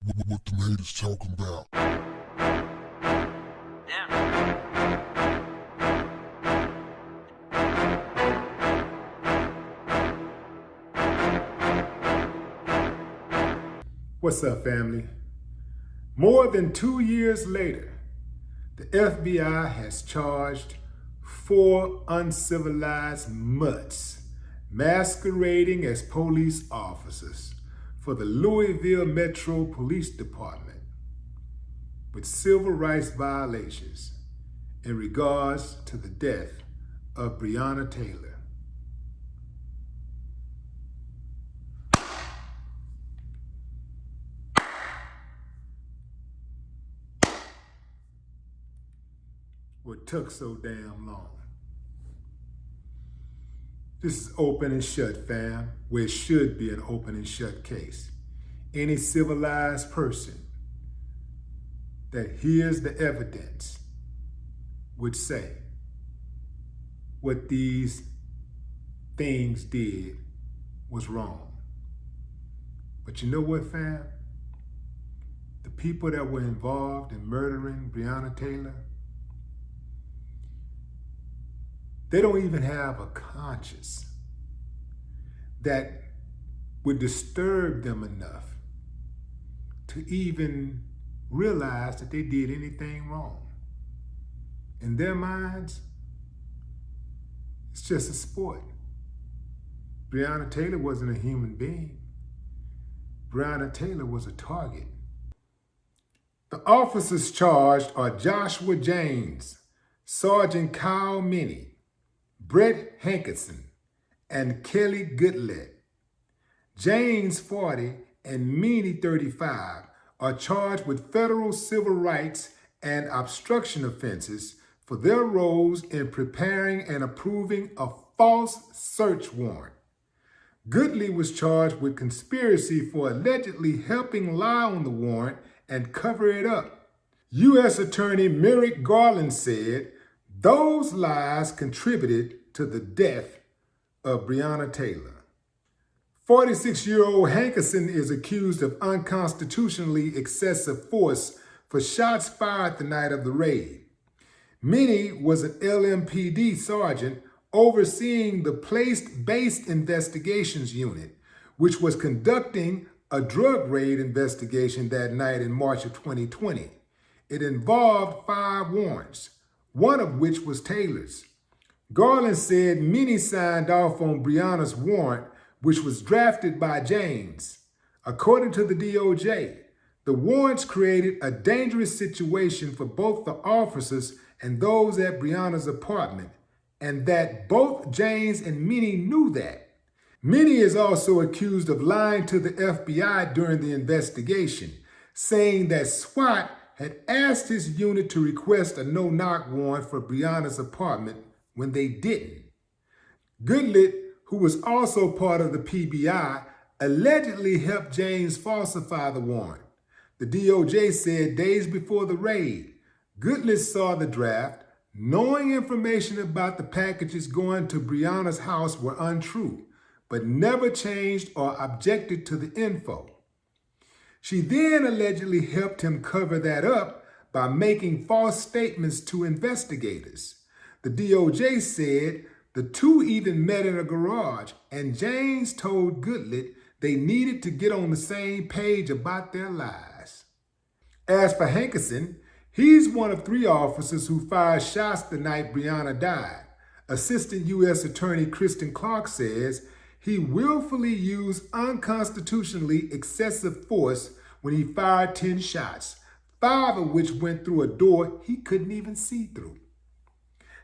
What the haters talking about? What's up, family? More than 2 years later, the FBI has charged 4 uncivilized mutts masquerading as police officers for the Louisville Metro Police Department with civil rights violations in regards to the death of Breonna Taylor. What took so damn long? This is open and shut, fam, where it should be an open and shut case. Any civilized person that hears the evidence would say what these things did was wrong. But you know what, fam? The people that were involved in murdering Breonna Taylor, they don't even have a conscience that would disturb them enough to even realize that they did anything wrong. In their minds, it's just a sport. Breonna Taylor wasn't a human being. Breonna Taylor was a target. The officers charged are Joshua James, Sergeant Kyle Minnie, Brett Hankerson, and Kelly Goodlett. James, 40, and Meany, 35, are charged with federal civil rights and obstruction offenses for their roles in preparing and approving a false search warrant. Goodley was charged with conspiracy for allegedly helping lie on the warrant and cover it up. U.S. Attorney Merrick Garland said those lies contributed to the death of Breonna Taylor. 46-year-old Hankerson is accused of unconstitutionally excessive force for shots fired the night of the raid. Minnie was an LMPD sergeant overseeing the place-based investigations unit, which was conducting a drug raid investigation that night in March of 2020. It involved 5 warrants, one of which was Taylor's. Garland said Minnie signed off on Breonna's warrant, which was drafted by James. According to the DOJ, the warrants created a dangerous situation for both the officers and those at Breonna's apartment, and that both James and Minnie knew that. Minnie is also accused of lying to the FBI during the investigation, saying that SWAT had asked his unit to request a no-knock warrant for Breonna's apartment when they didn't. Goodlett, who was also part of the PBI, allegedly helped James falsify the warrant. The DOJ said days before the raid, Goodlett saw the draft, knowing information about the packages going to Breonna's house were untrue, but never changed or objected to the info. She then allegedly helped him cover that up by making false statements to investigators. The DOJ said the two even met in a garage, and James told Goodlett they needed to get on the same page about their lies. As for Hankerson, he's one of 3 officers who fired shots the night Breonna died. Assistant U.S. Attorney Kristen Clark says he willfully used unconstitutionally excessive force when he fired 10 shots, 5 of which went through a door he couldn't even see through.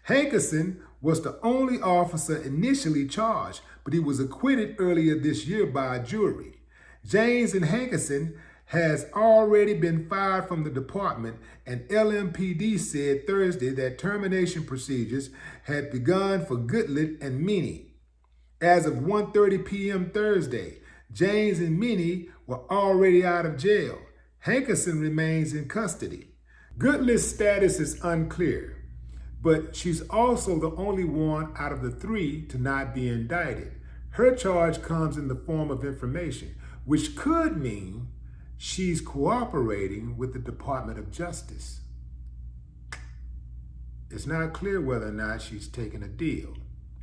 Hankerson was the only officer initially charged, but he was acquitted earlier this year by a jury. James and Hankerson has already been fired from the department, and LMPD said Thursday that termination procedures had begun for Goodlett and Minnie. As of 1:30 p.m. Thursday, James and Minnie were already out of jail. Hankerson remains in custody. Goodlett's status is unclear, but she's also the only one out of the 3 to not be indicted. Her charge comes in the form of information, which could mean she's cooperating with the Department of Justice. It's not clear whether or not she's taking a deal.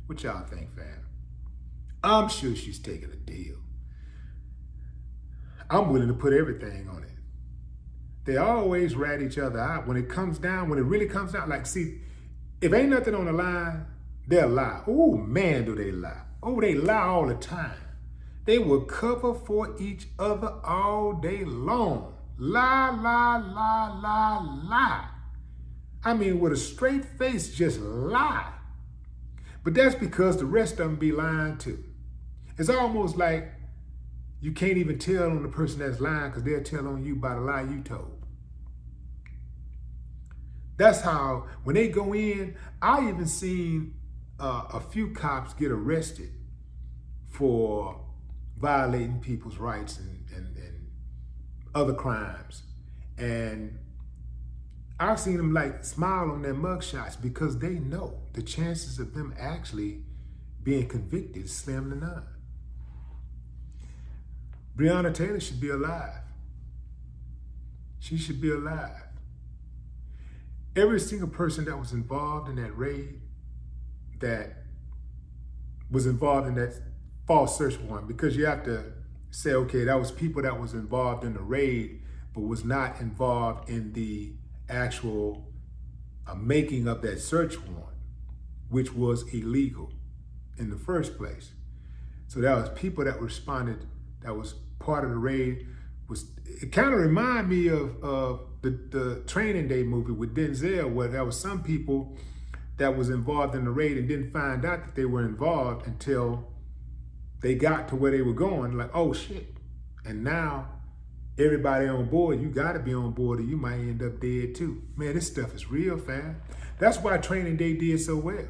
What y'all think, fam? I'm sure she's taking a deal. I'm willing to put everything on it. They always rat each other out. When it really comes down, like, see, if ain't nothing on the line, they'll lie. Oh, man, do they lie. Oh, they lie all the time. They will cover for each other all day long. Lie, lie, lie, lie, lie. I mean, with a straight face, just lie. But that's because the rest of them be lying too. It's almost like you can't even tell on the person that's lying because they'll tell on you by the lie you told. That's how, when they go in, I even seen a few cops get arrested for violating people's rights and other crimes. And I've seen them like smile on their mugshots because they know the chances of them actually being convicted is slim to none. Breonna Taylor should be alive. She should be alive. Every single person that was involved in that raid, that was involved in that false search warrant, because you have to say, okay, that was people that was involved in the raid, but was not involved in the actual making of that search warrant, which was illegal in the first place. So that was people that responded, that was part of the raid. It kind of reminded me of the Training Day movie with Denzel, where there was some people that was involved in the raid and didn't find out that they were involved until they got to where they were going, like, oh shit. And now everybody on board, you gotta be on board or you might end up dead too. Man, this stuff is real, fam. That's why Training Day did so well.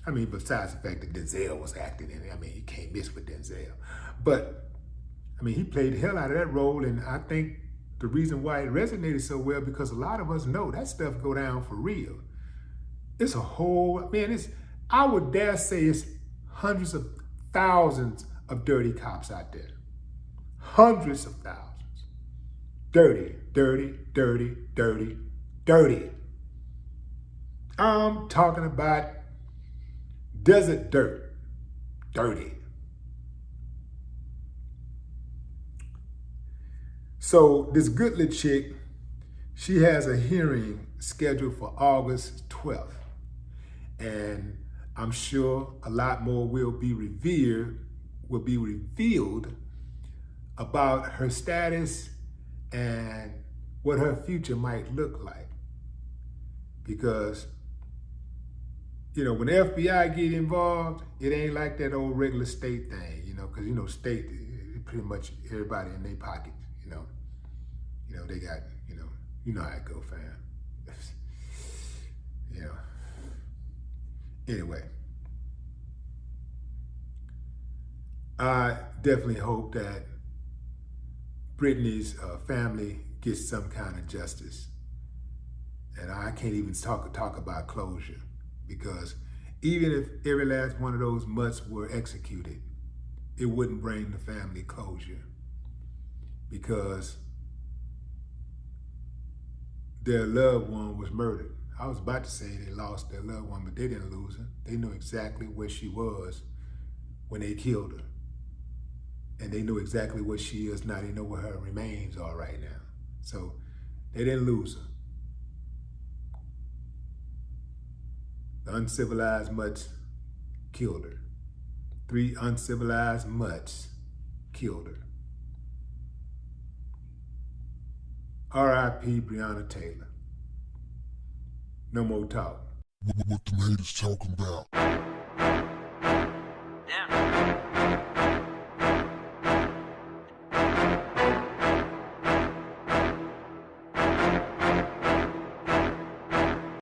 I mean, besides the fact that Denzel was acting in it, I mean, you can't miss with Denzel. But, I mean, he played the hell out of that role, and I think the reason why it resonated so well, because a lot of us know that stuff go down for real. It's a whole, man, I would dare say it's hundreds of thousands of dirty cops out there. Hundreds of thousands. Dirty, dirty, dirty, dirty, dirty. I'm talking about desert dirt. Dirty. So this Goodley chick, she has a hearing scheduled for August 12th. And I'm sure a lot more will be revealed about her status and what her future might look like. Because, you know, when the FBI get involved, it ain't like that old regular state thing, you know, because, you know, state, pretty much everybody in their pocket, you know. You know, they got, you know how it go, fam. You know. Anyway. I definitely hope that Brittany's family gets some kind of justice. And I can't even talk about closure, because even if every last one of those mutts were executed, it wouldn't bring the family closure, because their loved one was murdered. I was about to say they lost their loved one, but they didn't lose her. They knew exactly where she was when they killed her. And they know exactly what she is now. They know where her remains are right now. So they didn't lose her. The uncivilized mutts killed her. 3 uncivilized mutts killed her. R.I.P. Breonna Taylor. No more talk. What the haters talking about? Damn.